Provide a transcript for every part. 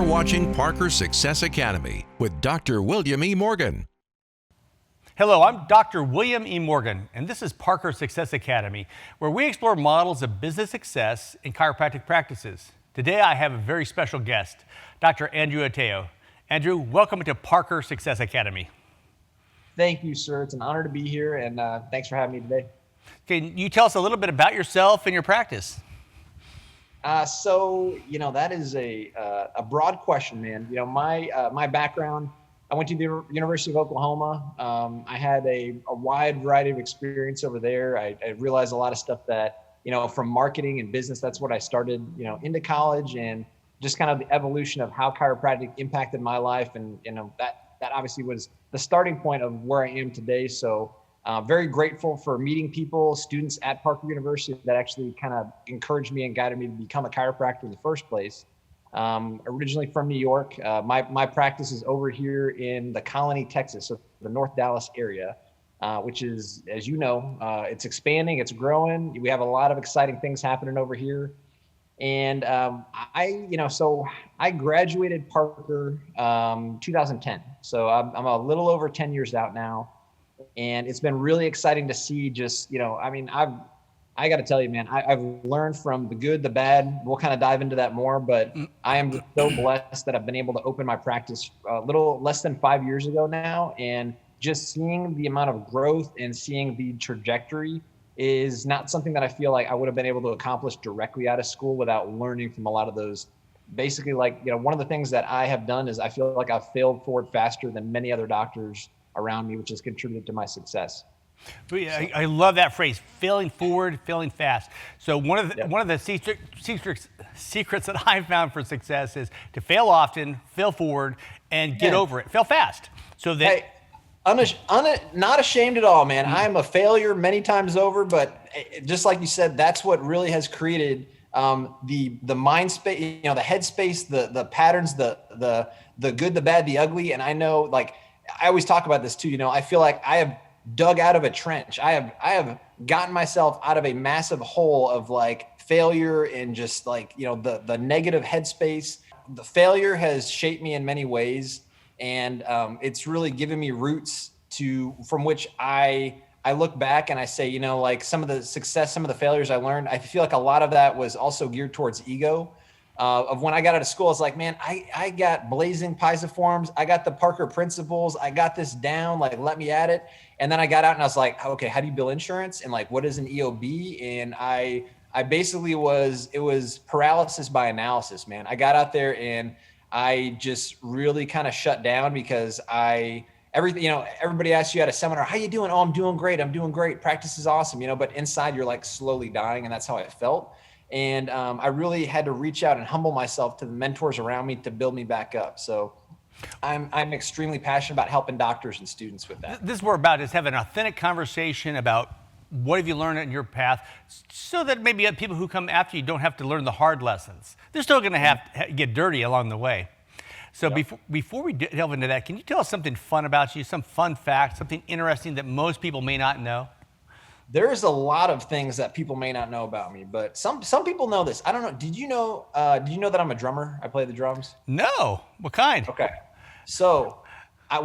watching Parker Success Academy with Dr. William E. Morgan. Hello, I'm Dr. William E. Morgan, and this is Parker Success Academy, where we explore models of business success in chiropractic practices. Today, I have a very special guest, Dr. Andrew Oteo. Andrew, welcome to Parker Success Academy. Thank you, sir. It's an honor to be here, and thanks for having me today. Can you tell us a little bit about yourself and your practice? That is a broad question, man. My background, I went to the University of Oklahoma. I had a wide variety of experience over there. I realized a lot of stuff that, from marketing and business, that's what I started, into college, and just kind of the evolution of how chiropractic impacted my life. And, that obviously was the starting point of where I am today. So very grateful for meeting people, students at Parker University that actually kind of encouraged me and guided me to become a chiropractor in the first place. Originally from New York, my practice is over here in the Colony, Texas, so the North Dallas area, which is, as you know, it's expanding, it's growing. We have a lot of exciting things happening over here. And I graduated Parker 2010. So I'm a little over 10 years out now. And it's been really exciting to see I got to tell you, man, I've learned from the good, the bad. We'll kind of dive into that more, but I am just so blessed that I've been able to open my practice a little less than 5 years ago now. And just seeing the amount of growth and seeing the trajectory is not something that I feel like I would have been able to accomplish directly out of school without learning from a lot of those. Basically, one of the things that I have done is I feel like I've failed forward faster than many other doctors around me, which has contributed to my success. I love that phrase, failing forward, failing fast. So one of the secrets that I've found for success is to fail often, fail forward, and get over it. Fail fast. So that not ashamed at all, man. I'm a failure many times over, but just like you said, that's what really has created the mind space, the head space, the patterns, the good, the bad, the ugly. And I know, I always talk about this too. I feel like I have dug out of a trench. I have gotten myself out of a massive hole of failure and just the negative headspace. The failure has shaped me in many ways, and it's really given me roots from which I look back and I say, some of the success, some of the failures I learned, I feel like a lot of that was also geared towards ego. Of when I got out of school, it's like, man, I got blazing pisiforms. I got the Parker principles. I got this down, let me at it. And then I got out and I was like, okay, how do you bill insurance? And what is an EOB? And I basically it was paralysis by analysis, man. I got out there and I just really kind of shut down because everybody asks you at a seminar, how you doing? Oh, I'm doing great. Practice is awesome, but inside you're slowly dying. And that's how I felt. And I really had to reach out and humble myself to the mentors around me to build me back up. So I'm extremely passionate about helping doctors and students with that. This is what we're about, is have an authentic conversation about what have you learned in your path, so that maybe people who come after you don't have to learn the hard lessons. They're still going to have to get dirty along the way. So before we delve into that, can you tell us something fun about you, some fun fact, something interesting that most people may not know? There's a lot of things that people may not know about me, but some people know this. I don't know. Did you know that I'm a drummer? I play the drums. No. What kind? Okay. So I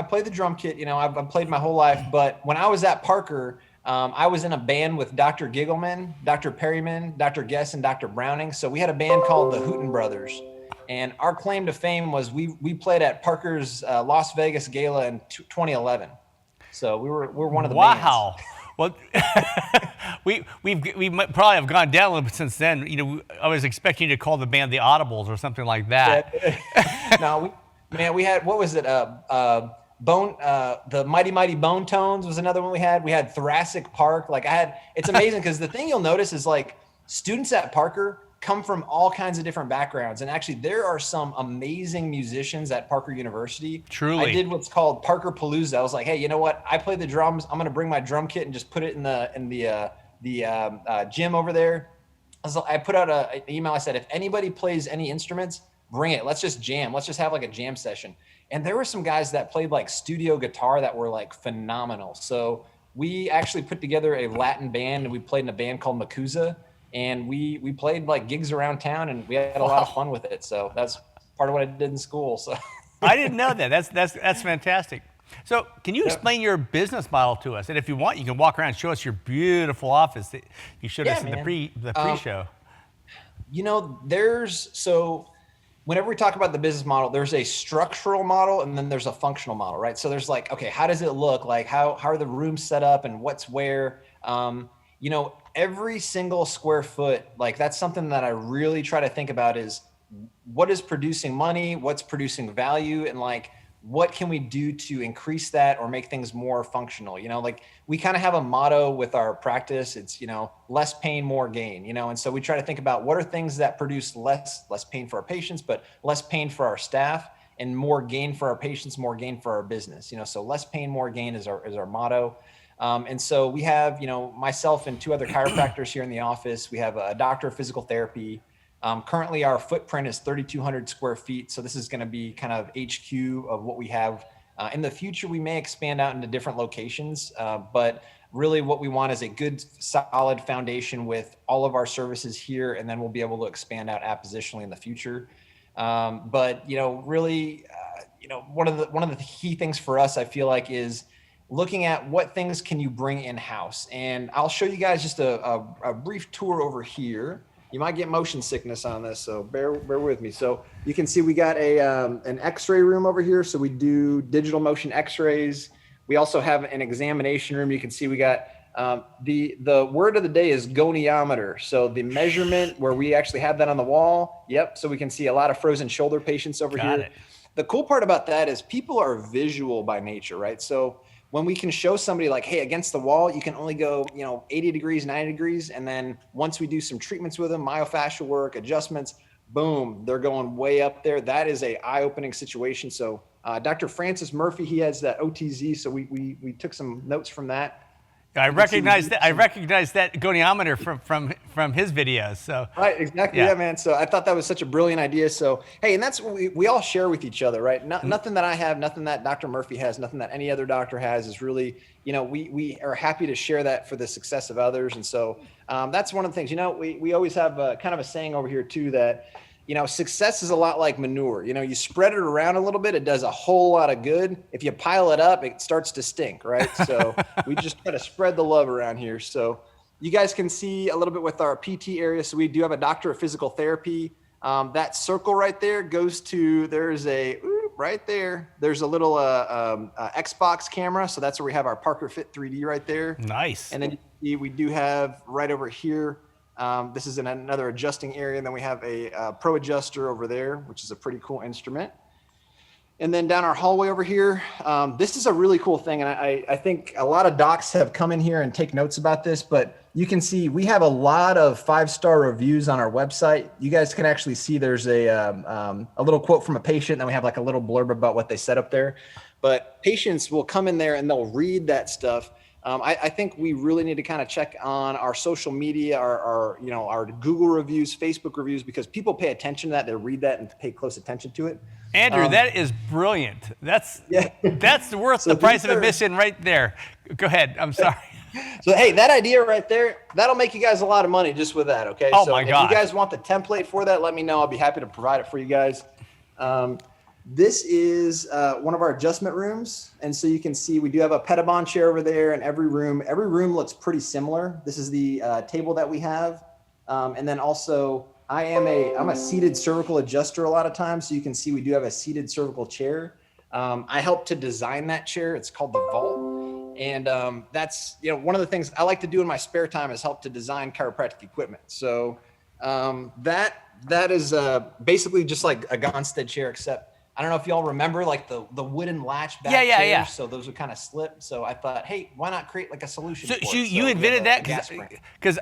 played the drum kit, I've played my whole life, but when I was at Parker, I was in a band with Dr. Giggleman, Dr. Perryman, Dr. Guess, and Dr. Browning. So we had a band called the Hooten Brothers. And our claim to fame was we played at Parker's Las Vegas Gala in 2011. So we're one of the bands. Wow. Well, we probably have gone down a little bit since then. I was expecting you to call the band the Audibles or something like that. No, we had, what was it? The Mighty Mighty Bone Tones was another one we had. We had Thoracic Park. It's amazing because the thing you'll notice is students at Parker come from all kinds of different backgrounds. And actually there are some amazing musicians at Parker University. Truly. I did what's called Parker Palooza. I was like, hey, you know what? I play the drums. I'm going to bring my drum kit and just put it in the gym over there. I put out an email. I said, if anybody plays any instruments, bring it. Let's just jam. Let's just have a jam session. And there were some guys that played studio guitar that were phenomenal. So we actually put together a Latin band, and we played in a band called Makuza. and we played like gigs around town, and we had a lot of fun with it. So that's part of what I did in school. So I didn't know that. That's fantastic. So can you explain your business model to us? And if you want, you can walk around and show us your beautiful office that you showed us in the pre-show. So whenever we talk about the business model, there's a structural model and then there's a functional model, right? So there's like, okay, how does it look? Like how are the rooms set up and what's where? Every single square foot, like that's something that I really try to think about is what is producing money, what's producing value, and like what can we do to increase that or make things more functional? Like we kind of have a motto with our practice. It's, less pain, more gain, and so we try to think about what are things that produce less pain for our patients, but less pain for our staff, and more gain for our patients, more gain for our business, so less pain, more gain is our motto. And so we have, myself and 2 other chiropractors here in the office. We have a doctor of physical therapy. Currently our footprint is 3,200 square feet. So this is going to be kind of HQ of what we have. In the future, we may expand out into different locations, but really what we want is a good solid foundation with all of our services here. And then we'll be able to expand out appositionally in the future. But really, one of the key things for us, I feel like, is looking at what things can you bring in-house. And I'll show you guys just a brief tour over here. You might get motion sickness on this, so bear with me. So you can see we got an x-ray room over here. So we do digital motion x-rays. We also have an examination room. You can see we got the word of the day is goniometer. So the measurement where we actually have that on the wall. Yep. So we can see a lot of frozen shoulder patients over here. The cool part about that is people are visual by nature, right? So when we can show somebody like, hey, against the wall, you can only go, 80 degrees, 90 degrees. And then once we do some treatments with them, myofascial work, adjustments, boom, they're going way up there. That is a eye-opening situation. So Dr. Francis Murphy, he has that OTZ. So we took some notes from that. I recognize that. I recognize that goniometer from his videos. So right, exactly, yeah, man. So I thought that was such a brilliant idea. So hey, and that's what we all share with each other, right? Nothing that I have, nothing that Dr. Murphy has, nothing that any other doctor has is really, we are happy to share that for the success of others. And so that's one of the things. We always have kind of a saying over here too that, success is a lot like manure. You spread it around a little bit, it does a whole lot of good. If you pile it up, it starts to stink, right? So we just try to spread the love around here. So you guys can see a little bit with our PT area. So we do have a doctor of physical therapy. That circle right there goes to, there's a little Xbox camera. So that's where we have our Parker Fit 3D right there. Nice. And then we do have right over here, this is in another adjusting area. And then we have a Pro Adjuster over there, which is a pretty cool instrument. And then down our hallway over here, this is a really cool thing. And I think a lot of docs have come in here and take notes about this, but you can see we have a lot of 5-star reviews on our website. You guys can actually see there's a little quote from a patient, and then we have like a little blurb about what they said up there. But patients will come in there and they'll read that stuff. I think we really need to kind of check on our social media, our Google reviews, Facebook reviews, because people pay attention to that. They read that and pay close attention to it. Andrew, that is brilliant. That's worth the price of admission right there. Go ahead. I'm sorry. So, hey, that idea right there, that'll make you guys a lot of money just with that, okay? Oh, so my God. If you guys want the template for that, let me know. I'll be happy to provide it for you guys. This is one of our adjustment rooms. And so you can see we do have a Pedibond chair over there in every room. Every room looks pretty similar. This is the table that we have. And then also I'm a seated cervical adjuster a lot of times. So you can see we do have a seated cervical chair. I helped to design that chair. It's called the Vault. And that's, one of the things I like to do in my spare time is help to design chiropractic equipment. So that is basically just like a Gonstead chair, except I don't know if y'all remember like the wooden latch back chairs. So those would kind of slip. So I thought, hey, why not create like a solution? So you invented that? Because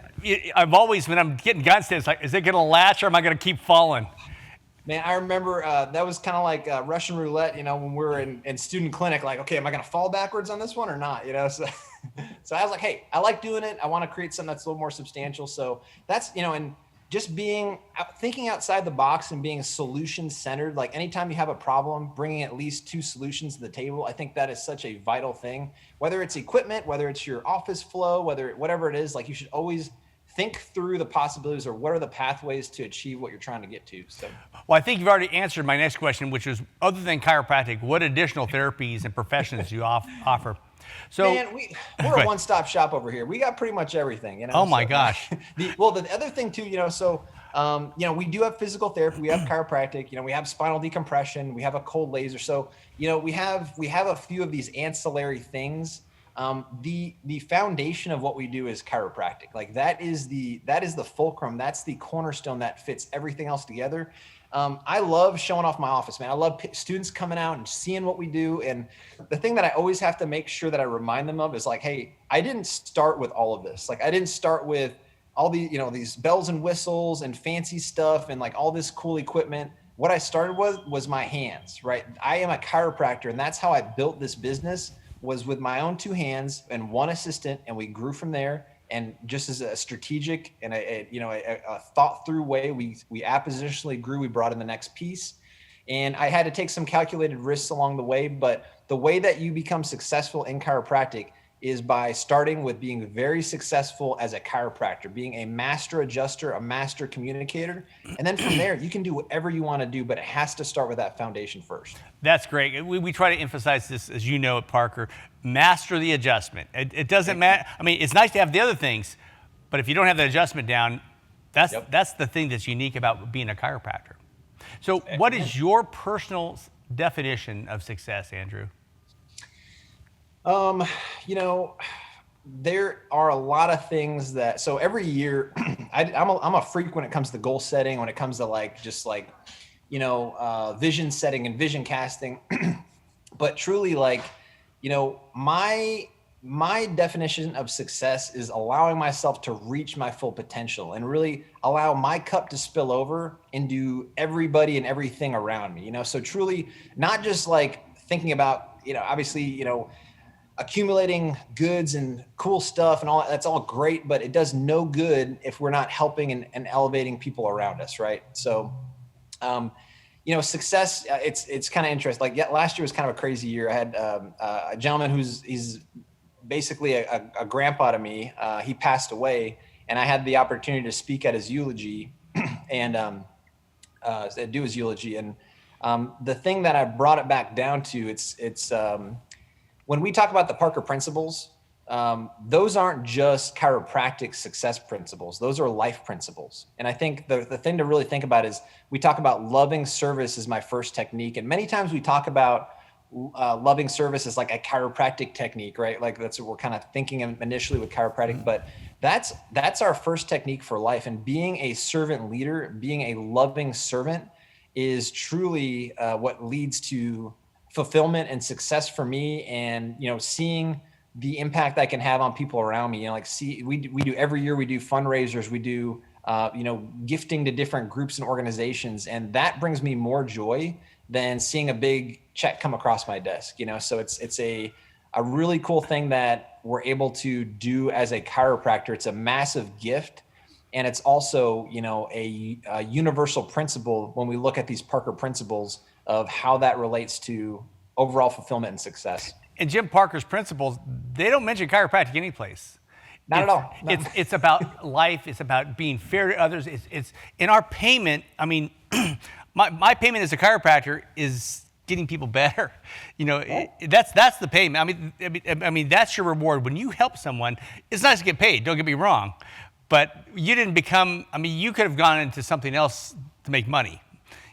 I've always, when I'm getting Gonstead, it's like, is it going to latch or am I going to keep falling? Man, I remember that was kind of like Russian roulette, when we were in student clinic, like, okay, am I going to fall backwards on this one or not? So I was like, hey, I like doing it. I want to create something that's a little more substantial. So that's, and just thinking outside the box and being solution centered, like anytime you have a problem, bringing at least 2 solutions to the table. I think that is such a vital thing, whether it's equipment, whether it's your office flow, whatever it is, like you should always think through the possibilities, or what are the pathways to achieve what you're trying to get to. So, well, I think you've already answered my next question, which is, other than chiropractic, what additional therapies and professions do you offer? So, man, we're a one-stop shop over here. We got pretty much everything, Oh my gosh. The other thing too, we do have physical therapy, we have chiropractic, we have spinal decompression, we have a cold laser. So, we have a few of these ancillary things. The foundation of what we do is chiropractic. Like that is the fulcrum. That's the cornerstone that fits everything else together. I love showing off my office, man. I love students coming out and seeing what we do. And the thing that I always have to make sure that I remind them of is like, hey, I didn't start with all of this. Like I didn't start with all the, these bells and whistles and fancy stuff and like all this cool equipment. What I started with was my hands, right? I am a chiropractor, and that's how I built this business, was with my own two hands and one assistant. And we grew from there. And just as a strategic and a thought through way, we appositionally grew. We brought in the next piece, and I had to take some calculated risks along the way. But the way that you become successful in chiropractic is by starting with being very successful as a chiropractor, being a master adjuster, a master communicator. And then from there, you can do whatever you want to do, but it has to start with that foundation first. That's great. We try to emphasize this, as you know, at Parker, master the adjustment. It doesn't matter. I mean, it's nice to have the other things, but if you don't have the adjustment down, that's the thing that's unique about being a chiropractor. So what is your personal definition of success, Andrew? There are a lot of things that, so every year I'm a freak when it comes to goal setting, when it comes to vision setting and vision casting, but truly my definition of success is allowing myself to reach my full potential and really allow my cup to spill over into everybody and everything around me, so truly not just like thinking about, obviously, accumulating goods and cool stuff and all that's all great, but it does no good if we're not helping and elevating people around us. Right. So, success, it's kind of interesting. Like last year was kind of a crazy year. I had a gentleman he's basically a grandpa to me. He passed away, and I had the opportunity to speak at his eulogy and do his eulogy. And the thing that I brought it back down to, it's when we talk about the Parker principles, those aren't just chiropractic success principles. Those are life principles. And I think the thing to really think about is we talk about loving service as my first technique. And many times we talk about loving service as like a chiropractic technique, right? Like that's what we're kind of thinking of initially with chiropractic, but that's our first technique for life. And being a servant leader, being a loving servant is truly what leads to fulfillment and success for me. And, seeing the impact I can have on people around me, we do every year, we do fundraisers, we do, gifting to different groups and organizations. And that brings me more joy than seeing a big check come across my desk, so it's a really cool thing that we're able to do as a chiropractor. It's a massive gift. And it's also, a universal principle when we look at these Parker principles of how that relates to overall fulfillment and success. And Jim Parker's principles, they don't mention chiropractic anyplace. Not at all. No. It's about life. It's about being fair to others. It's in our payment. I mean, my payment as a chiropractor is getting people better. That's the payment. I mean, that's your reward. When you help someone, it's nice to get paid. Don't get me wrong. But you didn't become, you could have gone into something else to make money.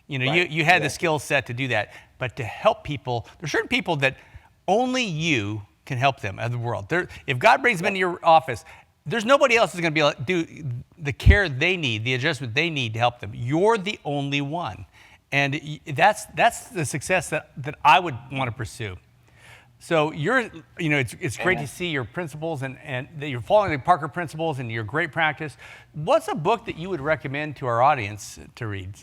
Right. You had the skill set to do that. But to help people, there's certain people that only you can help them in the world. If God brings them into your office, there's nobody else who's going to be able to do the care they need, the adjustment they need to help them. You're the only one. And that's the success that I would want to pursue. So it's great to see your principles and that you're following the Parker principles and your great practice. What's a book that you would recommend to our audience to read?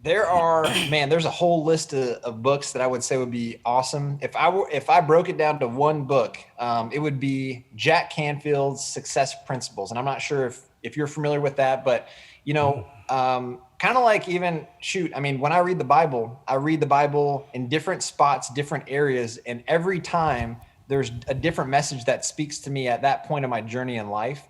There's a whole list of books that I would say would be awesome. If I broke it down to one book, it would be Jack Canfield's Success Principles. And I'm not sure if you're familiar with that, but kind of like when I read the Bible in different spots, different areas, and every time there's a different message that speaks to me at that point of my journey in life.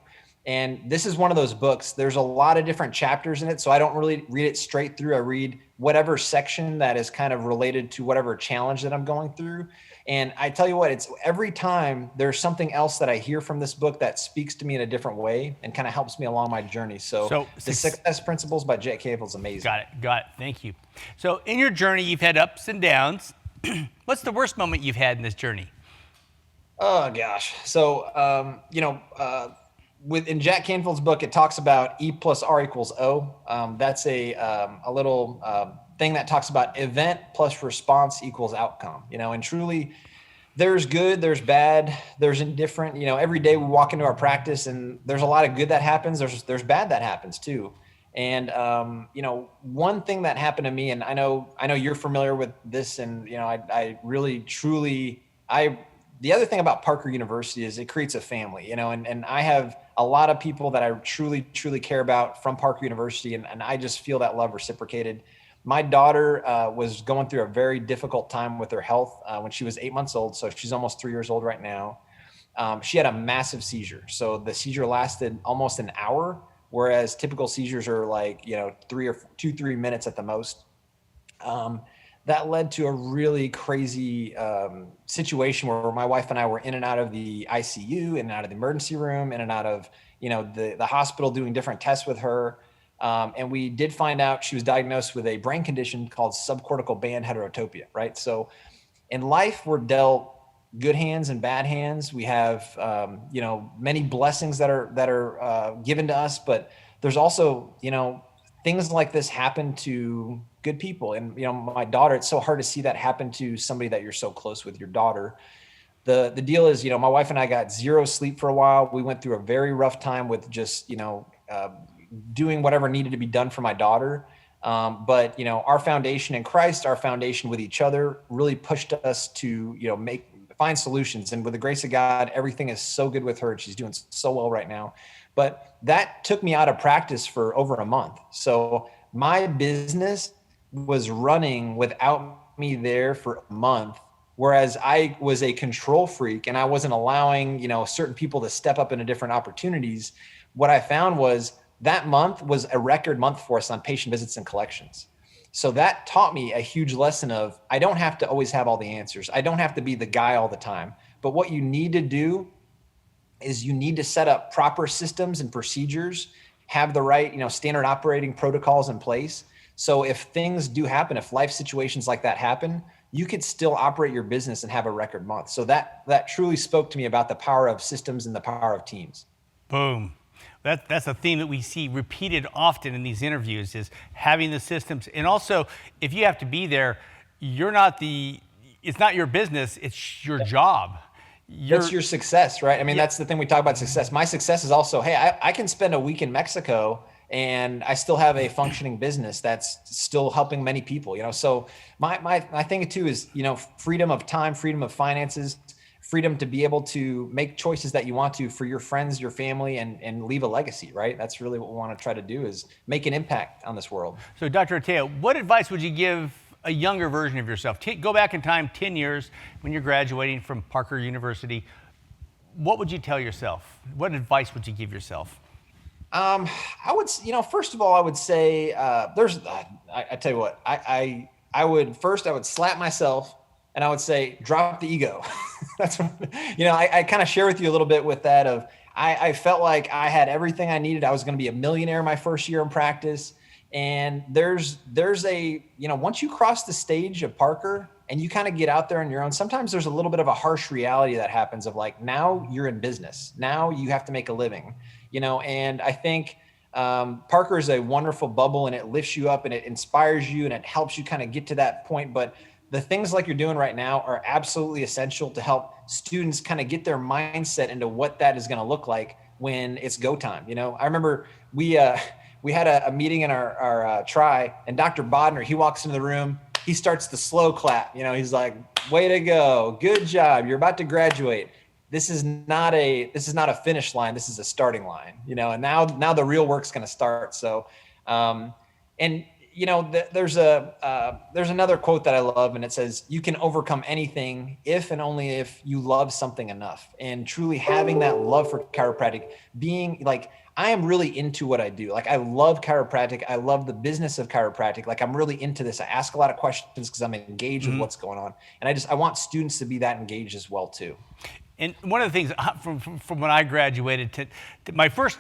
And this is one of those books. There's a lot of different chapters in it, so I don't really read it straight through. I read whatever section that is kind of related to whatever challenge that I'm going through. And I tell you what, it's every time there's something else that I hear from this book that speaks to me in a different way and kind of helps me along my journey. So the Success Principles by Jack Canfield is amazing. Got it. Thank you. So in your journey, you've had ups and downs. What's the worst moment you've had in this journey? Oh gosh. So, in Jack Canfield's book, it talks about E plus R equals O. That's a little thing that talks about event plus response equals outcome, and truly there's good, there's bad, there's indifferent. Every day we walk into our practice and there's a lot of good that happens. There's bad that happens too. And, one thing that happened to me, and I know you're familiar with this, and, I really, truly, the other thing about Parker University is it creates a family, and I have a lot of people that I truly, truly care about from Parker University. And I just feel that love reciprocated. My daughter was going through a very difficult time with her health when she was 8 months old. So she's almost 3 years old right now. She had a massive seizure. So the seizure lasted almost an hour, whereas typical seizures are like, 3 minutes at the most. That led to a really crazy situation where my wife and I were in and out of the ICU, in and out of the emergency room, in and out of, the hospital doing different tests with her. And we did find out she was diagnosed with a brain condition called subcortical band heterotopia, right? So in life, we're dealt good hands and bad hands. We have, many blessings that are given to us, but there's also, things like this happen to good people. And, my daughter, it's so hard to see that happen to somebody that you're so close with, your daughter. The deal is, my wife and I got zero sleep for a while. We went through a very rough time with just, doing whatever needed to be done for my daughter. But, our foundation in Christ, our foundation with each other really pushed us to, find solutions. And with the grace of God, everything is so good with her. And she's doing so well right now. But that took me out of practice for over a month. So my business was running without me there for a month, whereas I was a control freak and I wasn't allowing, certain people to step up into different opportunities. What I found was that month was a record month for us on patient visits and collections. So that taught me a huge lesson of, I don't have to always have all the answers. I don't have to be the guy all the time. But what you need to do is you need to set up proper systems and procedures, have the right, standard operating protocols in place. So if things do happen, if life situations like that happen, you could still operate your business and have a record month. So that truly spoke to me about the power of systems and the power of teams. Boom. That's a theme that we see repeated often in these interviews, is having the systems. And also, if you have to be there, it's not your business, it's your job. That's your success, right? I mean, that's the thing we talk about success. My success is also, hey, I can spend a week in Mexico and I still have a functioning business that's still helping many people, So my thing too is, freedom of time, freedom of finances, freedom to be able to make choices that you want to for your friends, your family, and leave a legacy, right? That's really what we want to try to do, is make an impact on this world. So Dr. Oteo, what advice would you give a younger version of yourself? Go back in time 10 years when you're graduating from Parker University. What would you tell yourself? What advice would you give yourself? I would, first of all, I would say, I tell you what, I would slap myself and I would say, drop the ego. That's what, I kind of share with you a little bit with that of, I felt like I had everything I needed. I was going to be a millionaire my first year in practice. And there's a, once you cross the stage of Parker and you kind of get out there on your own, sometimes there's a little bit of a harsh reality that happens of like, now you're in business. Now you have to make a living, and I think Parker is a wonderful bubble and it lifts you up and it inspires you and it helps you kind of get to that point. But the things like you're doing right now are absolutely essential to help students kind of get their mindset into what that is going to look like when it's go time. I remember we had a meeting in our tri, and Dr. Bodner, he walks into the room, he starts the slow clap. He's like, way to go. Good job. You're about to graduate. This is not a finish line. This is a starting line, and now the real work's going to start. So, there's another quote that I love, and it says, you can overcome anything if and only if you love something enough. And truly having that love for chiropractic, being like, I am really into what I do. Like, I love chiropractic. I love the business of chiropractic. Like, I'm really into this. I ask a lot of questions because I'm engaged with what's going on. And I want students to be that engaged as well too. And one of the things from when I graduated to my first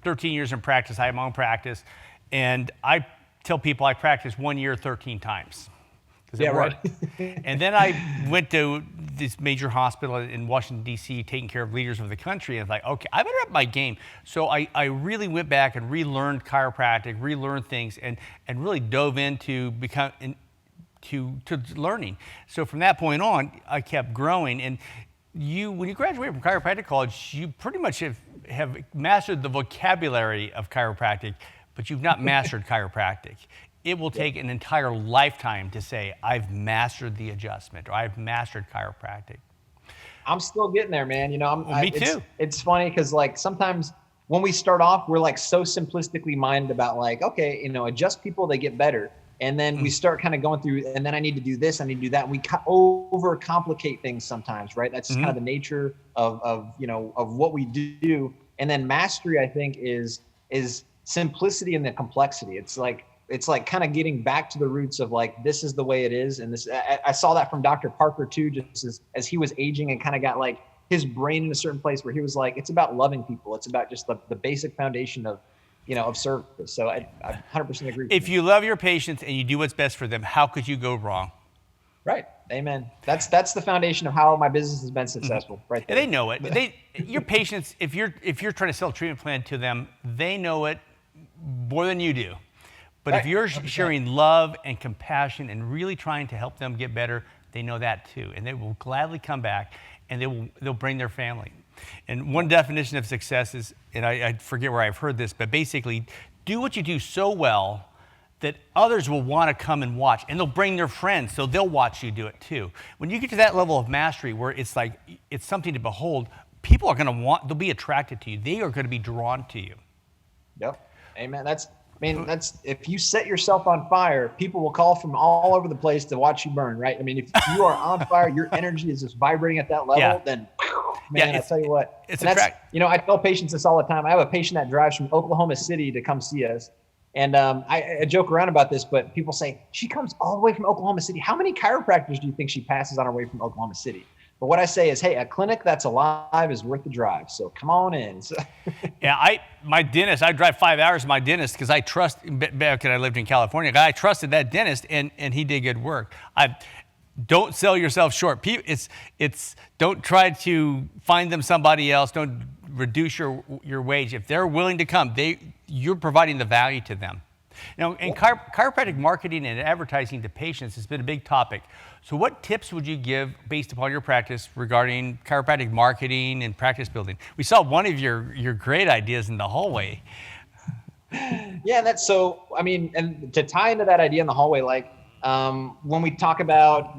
13 years in practice, I have my own practice, and I tell people I practiced 1 year 13 times. Yeah, right. And then I went to this major hospital in Washington, D.C., taking care of leaders of the country. And I was like, okay, I better up my game. So I really went back and relearned chiropractic, relearned things, and really dove into to learning. So from that point on, I kept growing. And when you graduate from chiropractic college, you pretty much have mastered the vocabulary of chiropractic, but you've not mastered chiropractic. It will take an entire lifetime to say, I've mastered the adjustment, or I've mastered chiropractic. I'm still getting there, man. You know, Me too. It's funny because, like, sometimes when we start off, we're like so simplistically minded about, like, okay, you know, adjust people, they get better. And then we start kind of going through, and then I need to do this, I need to do that. And we overcomplicate things sometimes, right? That's kind of the nature of what we do. And then mastery, I think, is simplicity and the complexity. It's like kind of getting back to the roots of, like, this is the way it is. And this, I saw that from Dr. Parker too, just as he was aging and kind of got like his brain in a certain place where he was like, it's about loving people. It's about just the basic foundation of service. So I 100% agree with If you love your patients and you do what's best for them, how could you go wrong? Right. Amen. That's the foundation of how my business has been successful. Right there. And they know it. Your patients, if you're trying to sell a treatment plan to them, they know it more than you do. But Right. if you're 100%. sharing love and compassion and really trying to help them get better, they know that too. And they will gladly come back, and they'll bring their family. And one definition of success is, and I forget where I've heard this, but basically, do what you do so well that others will want to come and watch, and they'll bring their friends, so they'll watch you do it too. When you get to that level of mastery where it's like, it's something to behold, people are going to they'll be attracted to you. They are going to be drawn to you. Yep. Amen. That's if you set yourself on fire, people will call from all over the place to watch you burn, right? I mean, if you are on fire, your energy is just vibrating at that level, then man, I tell you what. I tell patients this all the time. I have a patient that drives from Oklahoma City to come see us. And I joke around about this, but people say, she comes all the way from Oklahoma City. How many chiropractors do you think she passes on her way from Oklahoma City? But what I say is, hey, a clinic that's alive is worth the drive. So come on in. Yeah, my dentist, I drive 5 hours to my dentist because I trust, back when I lived in California, I trusted that dentist, and he did good work. Don't sell yourself short. It's don't try to find them somebody else. Don't reduce your wage. If they're willing to come, you're providing the value to them. Now, in chiropractic marketing and advertising to patients has been a big topic. So what tips would you give based upon your practice regarding chiropractic marketing and practice building? We saw one of your great ideas in the hallway. Yeah, and to tie into that idea in the hallway, like when we talk about,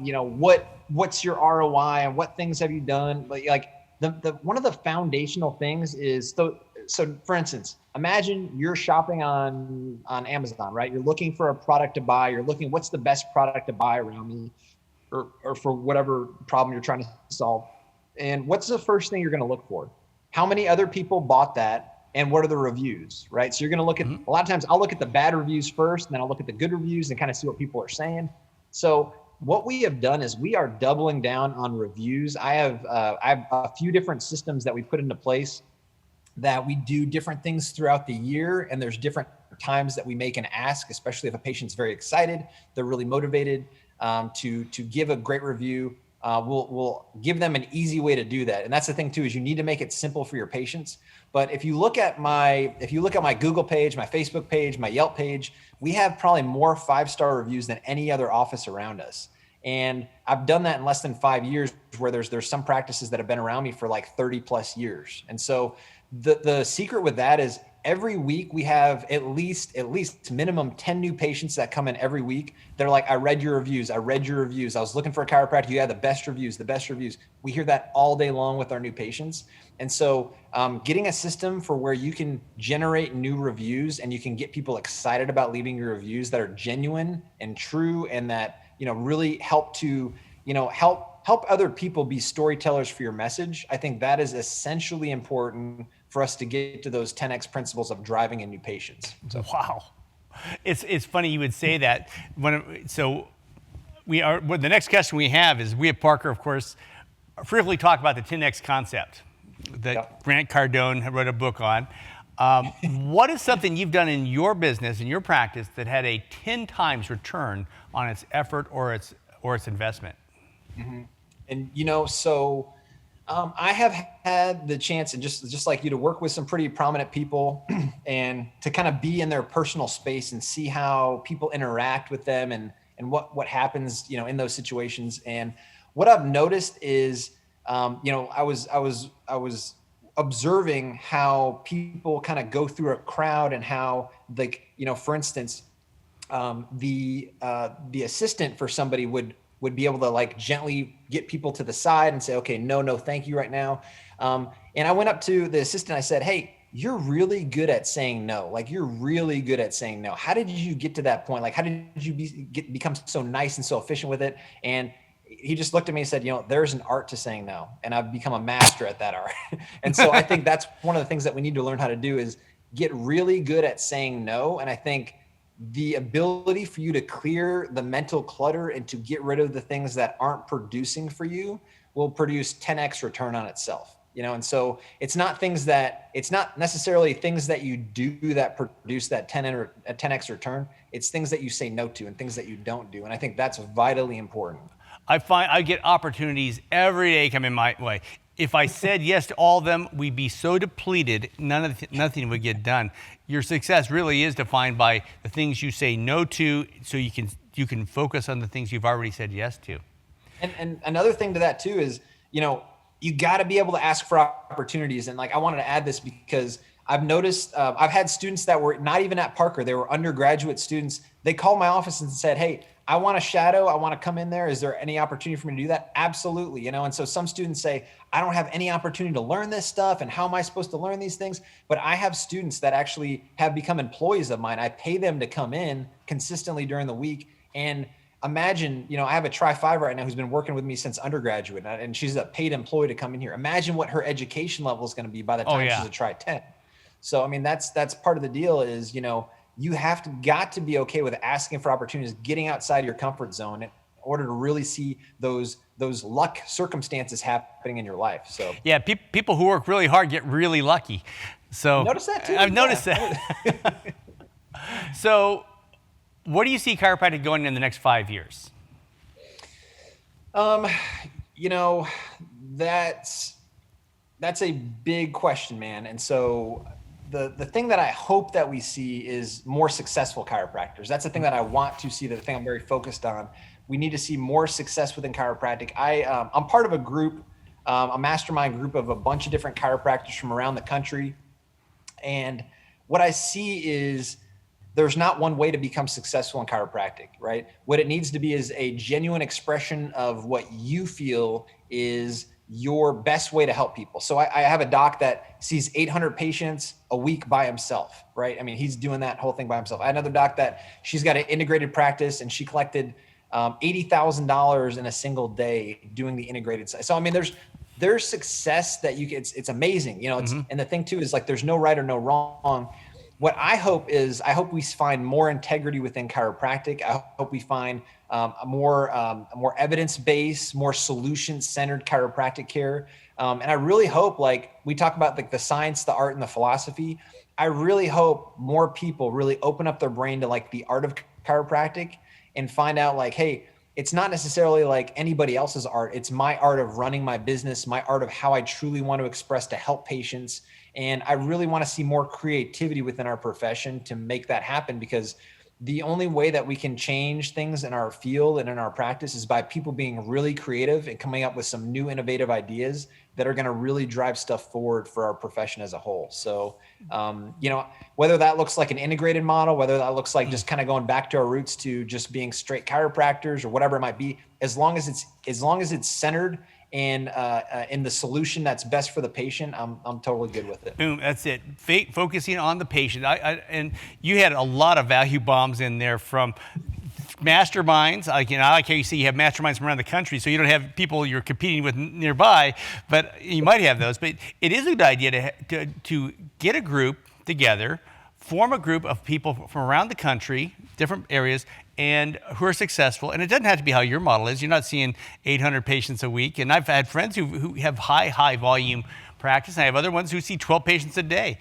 what's your ROI and what things have you done, like the one of the foundational things is, so for instance, imagine you're shopping on Amazon, right? You're looking for a product to buy. You're looking, what's the best product to buy around me, or for whatever problem you're trying to solve. And what's the first thing you're going to look for? How many other people bought that, and what are the reviews, right? So you're going to look at, a lot of times I'll look at the bad reviews first, and then I'll look at the good reviews and kind of see what people are saying. So what we have done is we are doubling down on reviews. I have a few different systems that we put into place that we do different things throughout the year. And there's different times that we make an ask, especially if a patient's very excited, they're really motivated to give a great review. We'll give them an easy way to do that. And that's the thing too, is you need to make it simple for your patients. But if you look at my Google page, my Facebook page, my Yelp page, we have probably more 5-star reviews than any other office around us. And I've done that in less than 5 years, where there's some practices that have been around me for like 30 plus years. And so the secret with that is, every week we have at least minimum 10 new patients that come in every week. They're like, I read your reviews. I was looking for a chiropractor. You had the best reviews. We hear that all day long with our new patients. And so getting a system for where you can generate new reviews and you can get people excited about leaving your reviews that are genuine and true, and that, really help to, help other people be storytellers for your message. I think that is essentially important for us to get to those 10x principles of driving in new patients. So. Wow. It's funny you would say that. Well, the next question we have is, we at Parker, of course, frequently talk about the 10x concept that Grant Cardone wrote a book on. What is something you've done in your business, in your practice, that had a 10 times return on its effort or its investment? Mm-hmm. And I have had the chance, and just like you, to work with some pretty prominent people and to kind of be in their personal space and see how people interact with them and what happens, in those situations. And what I've noticed is, I was observing how people kind of go through a crowd and how, like, for instance, the assistant for somebody would be able to, like, gently get people to the side and say, okay, no, thank you right now. And I went up to the assistant. I said, hey, you're really good at saying no. Like, you're really good at saying no. How did you get to that point? Like, how did you become so nice and so efficient with it? And he just looked at me and said, there's an art to saying no. And I've become a master at that art. And so I think that's one of the things that we need to learn how to do, is get really good at saying no. And I think the ability for you to clear the mental clutter and to get rid of the things that aren't producing for you will produce 10x return on itself. And so it's not necessarily things that you do that produce that 10x return. It's things that you say no to and things that you don't do. And I think that's vitally important. I find I get opportunities every day coming my way. If I said yes to all of them, we'd be so depleted, nothing would get done. Your success really is defined by the things you say no to, so you can focus on the things you've already said yes to. And another thing to that too is, you got to be able to ask for opportunities. And, like, I wanted to add this because I've noticed, I've had students that were not even at Parker. They were undergraduate students. They called my office and said, hey, I want to shadow. I want to come in there. Is there any opportunity for me to do that? Absolutely. And so some students say, I don't have any opportunity to learn this stuff. And how am I supposed to learn these things? But I have students that actually have become employees of mine. I pay them to come in consistently during the week. And imagine, I have a Tri-5 right now who's been working with me since undergraduate, and she's a paid employee to come in here. Imagine what her education level is going to be by the time she's a Tri-10. So, I mean, that's part of the deal is, you got to be okay with asking for opportunities, getting outside your comfort zone in order to really see those luck circumstances happening in your life. So yeah, people who work really hard get really lucky. So notice that too. I've noticed that. So what do you see chiropractic going in the next 5 years? That's a big question, man. And so the thing that I hope that we see is more successful chiropractors. That's the thing that I want to see, the thing I'm very focused on. We need to see more success within chiropractic. I'm part of a group, a mastermind group of a bunch of different chiropractors from around the country. And what I see is there's not one way to become successful in chiropractic, right? What it needs to be is a genuine expression of what you feel is your best way to help people. So I have a doc that sees 800 patients a week by himself, right? I mean, he's doing that whole thing by himself. I had another doc that she's got an integrated practice and she collected $80,000 in a single day doing the integrated side. So, I mean, there's success that it's amazing, and the thing too is, like, there's no right or no wrong. What I hope we find more integrity within chiropractic. I hope we find a more evidence-based, more solution-centered chiropractic care. And I really hope, like we talk about, like, the science, the art, and the philosophy. I really hope more people really open up their brain to, like, the art of chiropractic and find out, like, hey, it's not necessarily like anybody else's art. It's my art of running my business, my art of how I truly want to express to help patients. And I really want to see more creativity within our profession to make that happen, because the only way that we can change things in our field and in our practice is by people being really creative and coming up with some new innovative ideas that are going to really drive stuff forward for our profession as a whole. So, whether that looks like an integrated model, whether that looks like just kind of going back to our roots to just being straight chiropractors or whatever it might be, as long as it's centered and in the solution that's best for the patient, I'm totally good with it. Boom, that's it. Focusing on the patient. And you had a lot of value bombs in there, from masterminds. Like, I like how you say you have masterminds from around the country, so you don't have people you're competing with nearby, but you might have those. But it is a good idea to get a group together, form a group of people from around the country, different areas, and who are successful. And it doesn't have to be how your model is. You're not seeing 800 patients a week. And I've had friends who have high volume practice. And I have other ones who see 12 patients a day.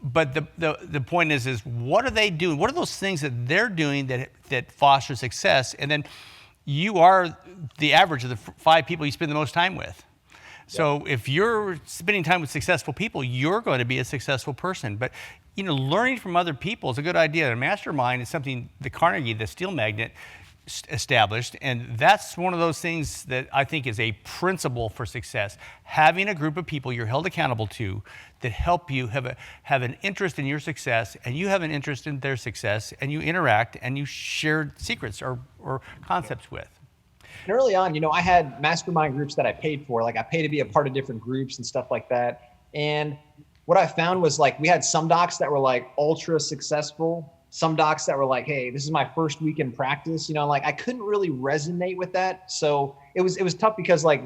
But the point is what are they doing? What are those things that they're doing that foster success? And then you are the average of the 5 people you spend the most time with. So if you're spending time with successful people, you're going to be a successful person. But learning from other people is a good idea. A mastermind is something the Carnegie, the steel magnet, established, and that's one of those things that I think is a principle for success. Having a group of people you're held accountable to that help you have an interest in your success, and you have an interest in their success, and you interact and you share secrets or concepts with. And early on, I had mastermind groups that I paid for. Like I paid to be a part of different groups and stuff like that. And what I found was like we had some docs that were like ultra successful, some docs that were like, hey, this is my first week in practice. Like I couldn't really resonate with that. So it was tough because like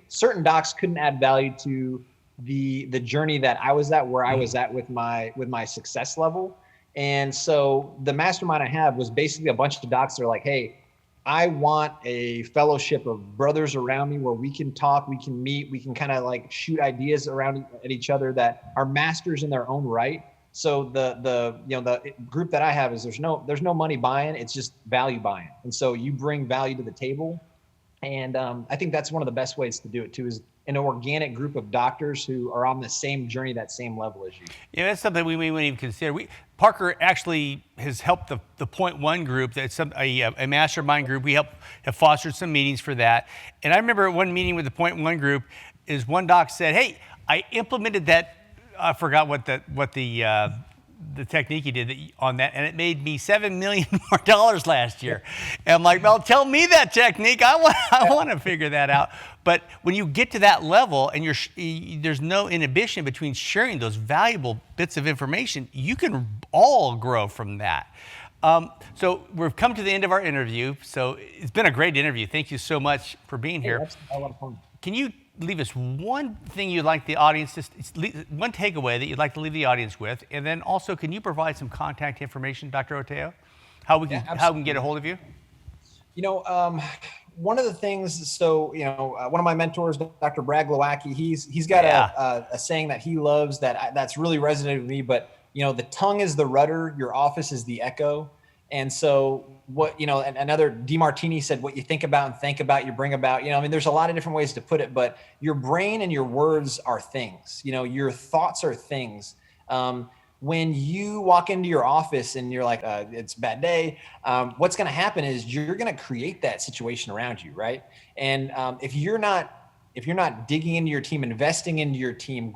certain docs couldn't add value to the journey that I was at, where I was at with my success level. And so the mastermind I have was basically a bunch of docs that are like, hey, I want a fellowship of brothers around me where we can talk, we can meet, we can kind of like shoot ideas around at each other that are masters in their own right. So the group that I have is there's no money buying, it's just value buying. And so you bring value to the table. And I think that's one of the best ways to do it too, is an organic group of doctors who are on the same journey, that same level as you. Yeah, that's something we wouldn't even consider. Parker actually has helped the Point One group. That's a mastermind group. We have fostered some meetings for that. And I remember one meeting with the Point One group is one doc said, hey, I implemented that. I forgot what the technique he did on that, and it made me $7 million more last year. And I'm like, well, tell me that technique. I want to figure that out. But when you get to that level and there's no inhibition between sharing those valuable bits of information, you can all grow from that. So we've come to the end of our interview. So it's been a great interview. Thank you so much for being here. That's a lot of fun. Can you leave us one thing you'd like the audience one takeaway that you'd like to leave the audience with, and then also can you provide some contact information, Dr. Oteo, how we can get a hold of you? One of the things, one of my mentors, Dr. Brad Glowacki, he's got a saying that he loves that's really resonated with me. But the tongue is the rudder, your office is the echo. And so another DeMartini said, what you think about and think about, you bring about. There's a lot of different ways to put it, but your brain and your words are things. Your thoughts are things. When you walk into your office and you're like, it's a bad day, what's going to happen is you're going to create that situation around you, right? And if you're not digging into your team, investing into your team,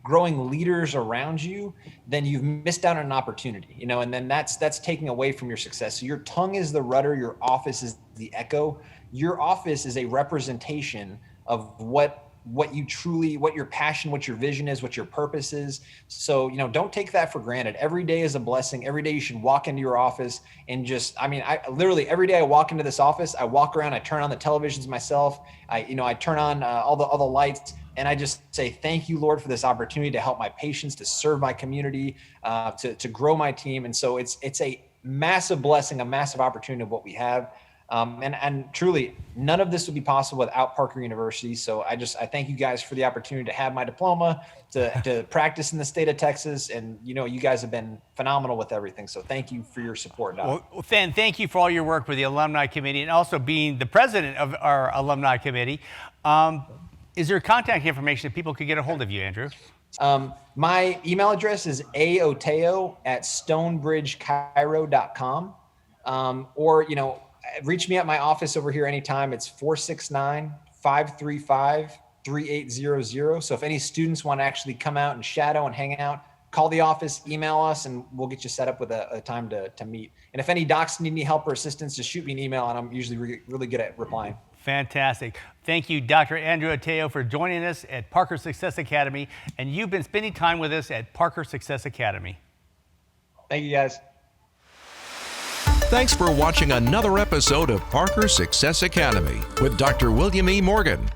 growing leaders around you, then you've missed out on an opportunity, and then that's taking away from your success. So your tongue is the rudder, your office is the echo. Your office is a representation of what your passion, what your vision is, what your purpose is. So, don't take that for granted. Every day is a blessing. Every day you should walk into your office and I literally every day I walk into this office, I walk around, I turn on the televisions myself. I turn on all the lights, and I just say, thank you, Lord, for this opportunity to help my patients, to serve my community, to grow my team. And so it's a massive blessing, a massive opportunity of what we have. And truly, none of this would be possible without Parker University. So I thank you guys for the opportunity to have my diploma, to practice in the state of Texas. And, you guys have been phenomenal with everything. So thank you for your support, Doc. Well, thank you for all your work with the Alumni Committee and also being the president of our Alumni Committee. Is there contact information that people could get a hold of you, Andrew? My email address is aoteo@stonebridgechiro.com. Or, reach me at my office over here anytime. It's 469-535-3800. So if any students want to actually come out and shadow and hang out, call the office, email us, and we'll get you set up with a time to meet. And if any docs need any help or assistance, just shoot me an email, and I'm usually really good at replying. Fantastic. Thank you, Dr. Andrew Oteo, for joining us at Parker Success Academy. And you've been spending time with us at Parker Success Academy. Thank you, guys. Thanks for watching another episode of Parker Success Academy with Dr. William E. Morgan.